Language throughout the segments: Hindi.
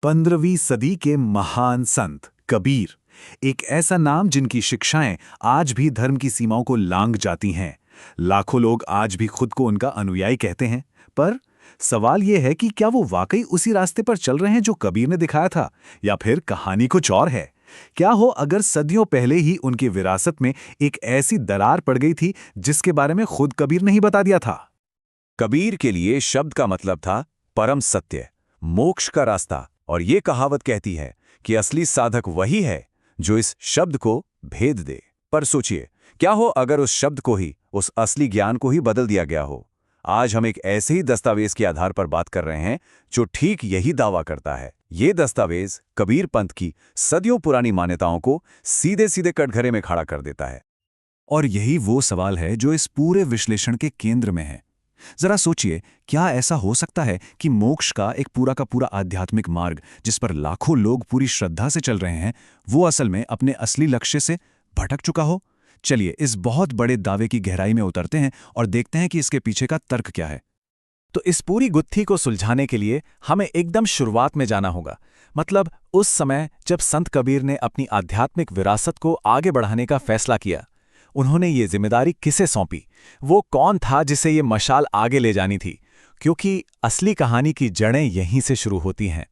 15वीं सदी के महान संत कबीर, एक ऐसा नाम जिनकी शिक्षाएं आज भी धर्म की सीमाओं को लांघ जाती हैं। लाखों लोग आज भी खुद को उनका अनुयायी कहते हैं, पर सवाल यह है कि क्या वो वाकई उसी रास्ते पर चल रहे हैं जो कबीर ने दिखाया था, या फिर कहानी कुछ और है। क्या हो अगर सदियों पहले ही उनकी विरासत में एक ऐसी दरार पड़ गई थी जिसके बारे में खुद कबीर ने ही बता दिया था। कबीर के लिए शब्द का मतलब था परम सत्य, मोक्ष का रास्ता। और ये कहावत कहती है कि असली साधक वही है जो इस शब्द को भेद दे। पर सोचिए, क्या हो अगर उस शब्द को ही, उस असली ज्ञान को ही बदल दिया गया हो। आज हम एक ऐसे ही दस्तावेज के आधार पर बात कर रहे हैं जो ठीक यही दावा करता है। ये दस्तावेज कबीर पंथ की सदियों पुरानी मान्यताओं को सीधे सीधे कटघरे में खड़ा कर देता है। और यही वो सवाल है जो इस पूरे विश्लेषण के केंद्र में है। जरा सोचिए, क्या ऐसा हो सकता है कि मोक्ष का पूरा आध्यात्मिक मार्ग, जिस पर लाखों लोग पूरी श्रद्धा से चल रहे हैं, वो असल में अपने असली लक्ष्य से भटक चुका हो? चलिए इस बहुत बड़े दावे की गहराई में उतरते हैं और देखते हैं कि इसके पीछे का तर्क क्या है। तो इस पूरी गुत्थी को सुलझाने के लिए हमें एकदम शुरुआत में जाना होगा, मतलब उस समय जब संत कबीर ने अपनी आध्यात्मिक विरासत को आगे बढ़ाने का फैसला किया। उन्होंने ये जिम्मेदारी किसे सौंपी? वो कौन था जिसे ये मशाल आगे ले जानी थी? क्योंकि असली कहानी की जड़ें यहीं से शुरू होती हैं।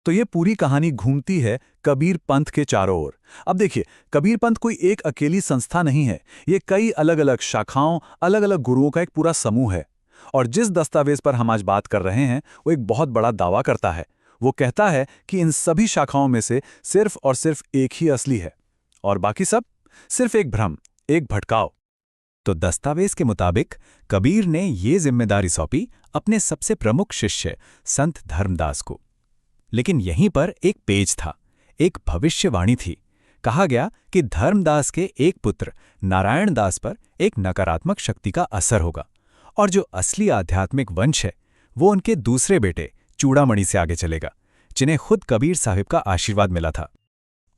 तो ये पूरी कहानी घूमती है कबीर पंथ के चारों ओर। अब देखिए, कबीर पंथ कोई एक अकेली संस्था नहीं है, ये कई अलग अलग शाखाओं, अलग अलग गुरुओं का एक पूरा समूह है। और जिस दस्तावेज पर हम आज बात कर रहे हैं वो एक बहुत बड़ा दावा करता है। वो कहता है कि इन सभी शाखाओं में से सिर्फ और सिर्फ एक ही असली है, और बाकी सब सिर्फ एक भ्रम, एक भटकाव। तो दस्तावेज के मुताबिक कबीर ने ये जिम्मेदारी सौंपी अपने सबसे प्रमुख शिष्य संत धर्मदास को। लेकिन यहीं पर एक पेच था, एक भविष्यवाणी थी। कहा गया कि धर्मदास के एक पुत्र नारायण दास पर एक नकारात्मक शक्ति का असर होगा, और जो असली आध्यात्मिक वंश है वो उनके दूसरे बेटे चूड़ामणि से आगे चलेगा, जिन्हें खुद कबीर साहिब का आशीर्वाद मिला था।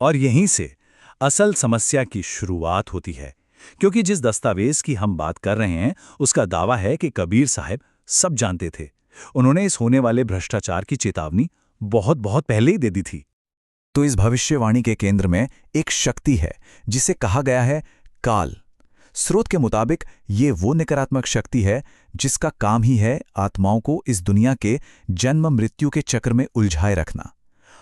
और यहीं से असल समस्या की शुरुआत होती है, क्योंकि जिस दस्तावेज की हम बात कर रहे हैं उसका दावा है कि कबीर साहब सब जानते थे। उन्होंने इस होने वाले भ्रष्टाचार की चेतावनी बहुत बहुत पहले ही दे दी थी। तो इस भविष्यवाणी के केंद्र में एक शक्ति है जिसे कहा गया है काल। स्रोत के मुताबिक ये वो नकारात्मक शक्ति है जिसका काम ही है आत्माओं को इस दुनिया के जन्म मृत्यु के चक्र में उलझाए रखना।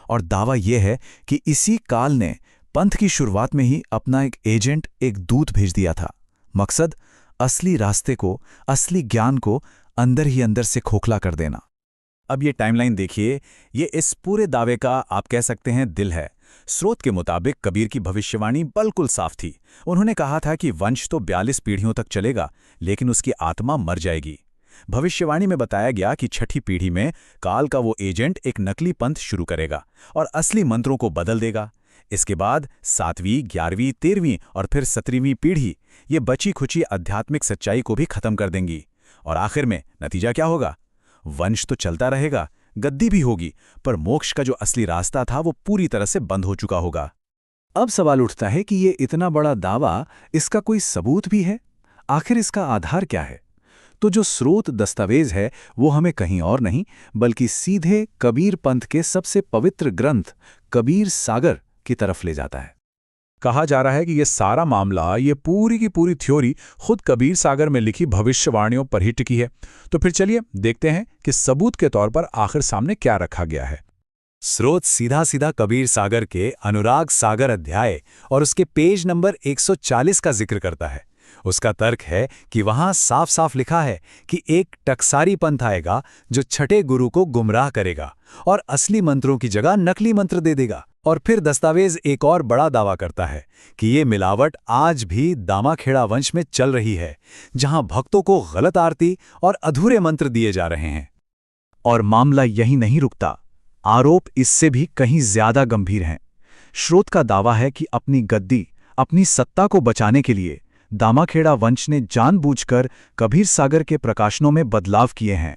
और दावा यह है कि इसी काल ने पंथ की शुरुआत में ही अपना एक एजेंट, एक दूत भेज दिया था। मकसद असली रास्ते को, असली ज्ञान को अंदर ही अंदर से खोखला कर देना। अब ये टाइमलाइन देखिए, ये इस पूरे दावे का आप कह सकते हैं दिल है। स्रोत के मुताबिक कबीर की भविष्यवाणी बिल्कुल साफ थी। उन्होंने कहा था कि वंश तो 42 पीढ़ियों तक चलेगा, लेकिन उसकी आत्मा मर जाएगी। भविष्यवाणी में बताया गया कि छठी पीढ़ी में काल का वो एजेंट एक नकली पंथ शुरू करेगा और असली मंत्रों को बदल देगा। इसके बाद 7वीं, 11वीं, 13वीं और फिर 17वीं पीढ़ी ये बची खुची आध्यात्मिक सच्चाई को भी खत्म कर देंगी। और आखिर में नतीजा क्या होगा? वंश तो चलता रहेगा, गद्दी भी होगी, पर मोक्ष का जो असली रास्ता था वो पूरी तरह से बंद हो चुका होगा। अब सवाल उठता है कि ये इतना बड़ा दावा, इसका कोई सबूत भी है? आखिर इसका आधार क्या है? तो जो स्रोत दस्तावेज है वो हमें कहीं और नहीं बल्कि सीधे कबीर पंथ के सबसे पवित्र ग्रंथ कबीर सागर की तरफ ले जाता है। कहा जा रहा है कि ये सारा मामला, ये पूरी की पूरी थ्योरी खुद कबीर सागर में लिखी भविष्यवाणियों पर ही टिकी है। तो फिर चलिए देखते हैं कि सबूत के तौर पर आखिर सामने क्या रखा गया है। स्रोत सीधा सीधा कबीर सागर के अनुराग सागर अध्याय और उसके पेज नंबर 140 का जिक्र करता है। उसका तर्क है कि वहां साफ साफ लिखा है कि एक टकसारी पंथ आएगा जो छठे गुरु को गुमराह करेगा और असली मंत्रों की जगह नकली मंत्र दे देगा। और फिर दस्तावेज एक और बड़ा दावा करता है कि ये मिलावट आज भी दामाखेड़ा वंश में चल रही है, जहां भक्तों को गलत आरती और अधूरे मंत्र दिए जा रहे हैं। और मामला यही नहीं रुकता, आरोप इससे भी कहीं ज्यादा गंभीर हैं। स्रोत का दावा है कि अपनी गद्दी, अपनी सत्ता को बचाने के लिए दामाखेड़ा वंश ने जानबूझकर कबीर सागर के प्रकाशनों में बदलाव किए हैं।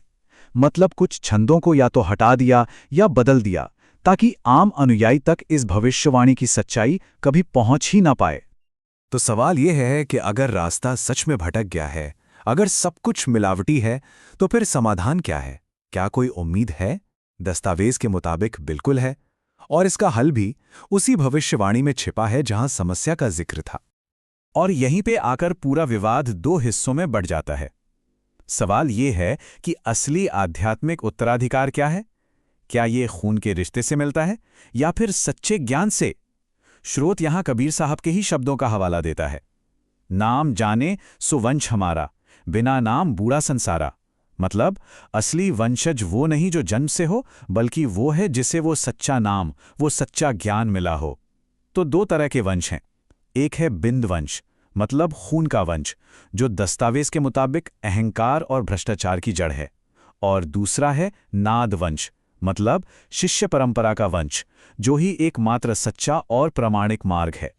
मतलब कुछ छंदों को या तो हटा दिया या बदल दिया, ताकि आम अनुयायी तक इस भविष्यवाणी की सच्चाई कभी पहुंच ही ना पाए। तो सवाल यह है कि अगर रास्ता सच में भटक गया है, अगर सब कुछ मिलावटी है, तो फिर समाधान क्या है? क्या कोई उम्मीद है? दस्तावेज के मुताबिक बिल्कुल है, और इसका हल भी उसी भविष्यवाणी में छिपा है जहां समस्या का जिक्र था। और यहीं पे आकर पूरा विवाद दो हिस्सों में बढ़ जाता है। सवाल ये है कि असली आध्यात्मिक उत्तराधिकार क्या है? क्या ये खून के रिश्ते से मिलता है या फिर सच्चे ज्ञान से? श्रोत यहां कबीर साहब के ही शब्दों का हवाला देता है। नाम जाने सो वंश हमारा, बिना नाम बूढ़ा संसारा। मतलब असली वंशज वो नहीं जो जन्म से हो, बल्कि वो है जिसे वो सच्चा नाम, वो सच्चा ज्ञान मिला हो। तो दो तरह के वंश हैं। एक है बिंद वंश, मतलब खून का वंश, जो दस्तावेज के मुताबिक अहंकार और भ्रष्टाचार की जड़ है। और दूसरा है नाद वंश, मतलब शिष्य परंपरा का वंश, जो ही एकमात्र सच्चा और प्रामाणिक मार्ग है।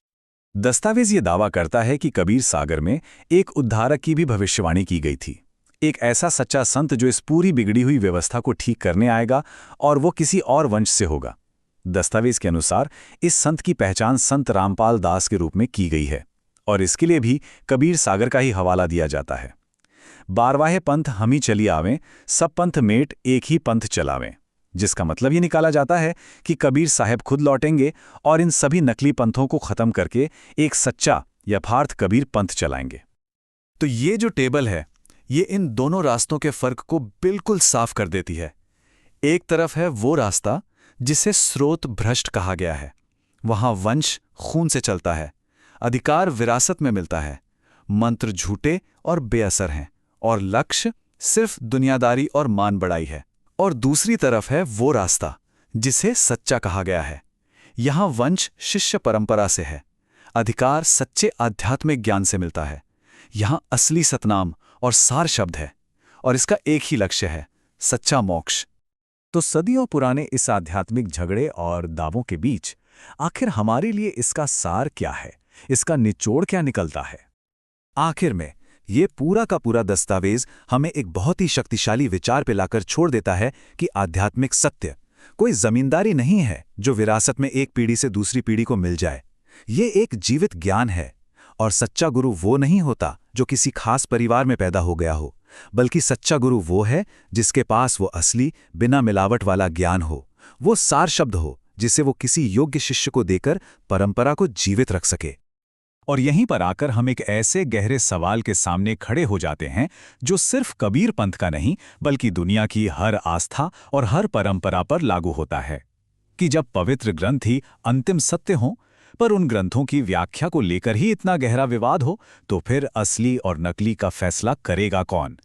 दस्तावेज ये दावा करता है कि कबीर सागर में एक उद्धारक की भी भविष्यवाणी की गई थी, एक ऐसा सच्चा संत जो इस पूरी बिगड़ी हुई व्यवस्था को ठीक करने आएगा, और वो किसी और वंश से होगा। दस्तावेज के अनुसार इस संत की पहचान संत रामपाल दास के रूप में की गई है, और इसके लिए भी कबीर सागर का ही हवाला दिया जाता है। 12वाहे पंथ हम ही चली आवें, सब पंथ मेट एक ही पंथ चलावें, जिसका मतलब ये निकाला जाता है कि कबीर साहब खुद लौटेंगे और इन सभी नकली पंथों को खत्म करके एक सच्चा यथार्थ कबीर पंथ चलाएंगे। तो ये जो टेबल है, ये इन दोनों रास्तों के फर्क को बिल्कुल साफ कर देती है। एक तरफ है वो रास्ता जिसे स्रोत भ्रष्ट कहा गया है। वहां वंश खून से चलता है, अधिकार विरासत में मिलता है, मंत्र झूठे और बेअसर हैं, और लक्ष्य सिर्फ दुनियादारी और मान बढ़ाई है। और दूसरी तरफ है वो रास्ता जिसे सच्चा कहा गया है। यहां वंश शिष्य परंपरा से है, अधिकार सच्चे आध्यात्मिक ज्ञान से मिलता है। यहां असली सतनाम और सार शब्द है, और इसका एक ही लक्ष्य है, सच्चा मोक्ष। तो सदियों पुराने इस आध्यात्मिक झगड़े और दावों के बीच आखिर हमारे लिए इसका सार क्या है, इसका निचोड़ क्या निकलता है? आखिर में ये पूरा का पूरा दस्तावेज हमें एक बहुत ही शक्तिशाली विचार पे लाकर छोड़ देता है कि आध्यात्मिक सत्य कोई जमींदारी नहीं है जो विरासत में एक पीढ़ी से दूसरी पीढ़ी को मिल जाए। ये एक जीवित ज्ञान है, और सच्चा गुरु वो नहीं होता जो किसी खास परिवार में पैदा हो गया हो, बल्कि सच्चा गुरु वो है जिसके पास वो असली बिना मिलावट वाला ज्ञान हो, वो सार शब्द हो जिसे वो किसी योग्य शिष्य को देकर परंपरा को जीवित रख सके। और यहीं पर आकर हम एक ऐसे गहरे सवाल के सामने खड़े हो जाते हैं जो सिर्फ कबीर पंथ का नहीं, बल्कि दुनिया की हर आस्था और हर परंपरा पर लागू होता है कि जब पवित्र ग्रंथ ही अंतिम सत्य हों, पर उन ग्रंथों की व्याख्या को लेकर ही इतना गहरा विवाद हो, तो फिर असली और नकली का फैसला करेगा कौन?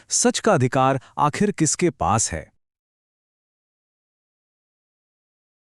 सच का अधिकार आखिर किसके पास है?